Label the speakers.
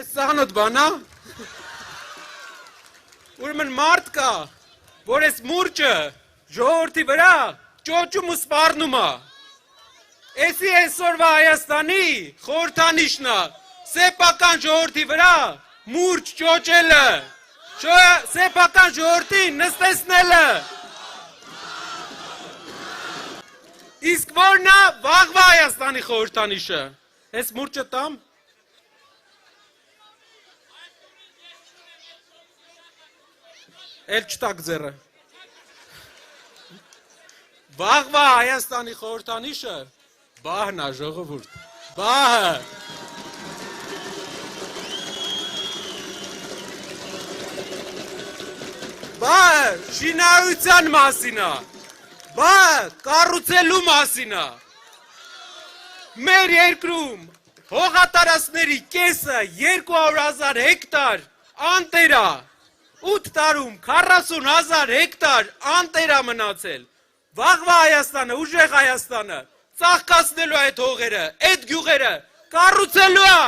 Speaker 1: Ես ծանոթ բան, հա։ Ուրեմն մարդ կա, որ ես մուրճը ժողովրդի վրա ճոճում ու սպառնում է։ Էսի այսօրվա Հայաստանի խորհրդանիշն է սեփական ժողովրդի վրա մուրճ ճոճելը, սեփական ժողովրդին նստեցնելը։ Իսկ որն է վաղվա Հայաստանի խորհրդանիշը։ Ես մուրճը տամ։ Էլ չտակ ձեռը։ Վաղվա Հայաստանի խորհրդանիշը բահն է, ժողովուրդ, բահը։ Բահը շինարարության մասին է, բահը կառուցելու մասին է։ Մեր երկրում հողատարածքների կեսը 200,000 հեկտար անտեր է, 8 տարում 40,000 հեկտար անտեր է մնացել։ Վաղվա Հայաստանը, ուժեղ Հայաստանը ծաղկացնելու այդ հողերը, այդ գյուղերը կառուցելու է։